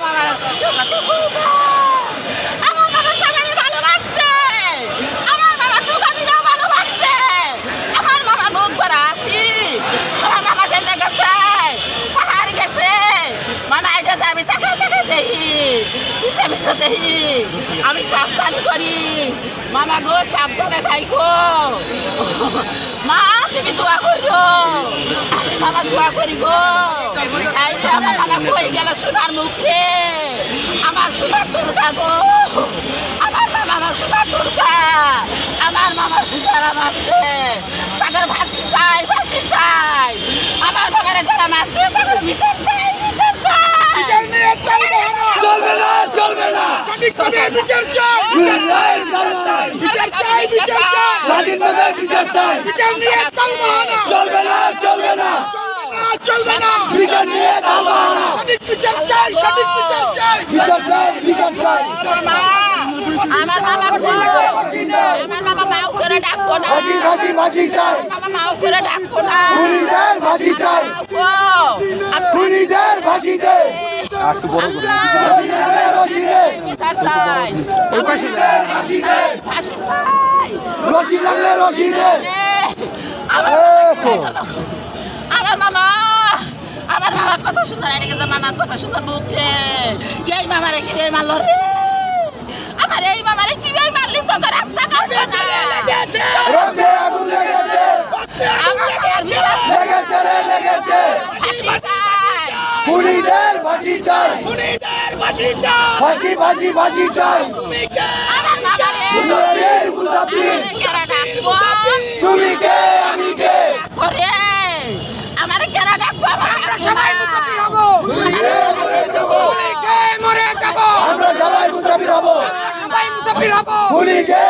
আমার বাবা সবাই ভালোবাসছে, আমার বাবা টুকানিরা ভালোবাসছে, আমার বাবা মুখ ভরা হাসি, আমার বাবা যেতে গেছে পাহাড় গেছে, মামা এটা আমি তাকে তাকে দেখি পিছে পিছে দেখি, আমি সাবধান করি মামা গো, সাবধানে থাইকো মা, তুমি দোয়া করো, আমি মামা দোয়া করি গো। এই যে আমার মামা কই গেল সোনার মুখে, আমার সোনার দুর্গা গো, আমার মামা আমার সোনার দুর্গা, আমার মামার সুতারা মারছে, তাদের ভাসি চাই ভাসি চাই, আমার মামার যারা মারছে তাদের বিচার চাই বিচার চাই। চলবে না চলবে না, সঠিকভাবে বিচার চাই, বিচার চাই, বিচার চাই, স্বাধীনভাবে বিচার চাই, বিচার নিয়ে তালবাহানা চলবে না চলবে না, চলবে না, বিচার নিয়ে তালবাহানা, সঠিক বিচার চাই, সঠিক বিচার চাই, বিচার চাই বিচার চাই, আমার মামা আমার মামা মাও করে ডাকবো না, ফাঁসি ফাঁসি ফাঁসি চাই, মামা মাও করে ডাকবো না, খুনিদের ফাঁসি চাই, খুনিদের ফাঁসি দে, ফাঁসি দে, ফাঁসি দে, বিচার চাই, ফাঁসি দে, ফাঁসি দে, ফাঁসি চাই। রশি লাগলে রশি দে, আমার মামা কত সুন্দর এনে গেছে, মামার কত সুন্দর মুখে, এই মামারে কি মারলো রে, আমার এই মামারে কি মারলি, তোকে রাস্তা রক্তে আগুন লেগেছে, লেগেছে রে লেগেছে, খুনিদের ফাঁসি চাই, খুনিদের ফাঁসি চাই, ফাঁসি ফাঁসি ফাঁসি চাই, তুমি কে, মুসাফির মুসাফির, তুমি কে আমি কে, আমার কেনা ডাকবো, আমরা সবাই মুসাফির হব, মরে যাবো, কে মরে যাব, আমরা সবাই মুসাফির হব, সবাই মুসাফির হব, খুনিদের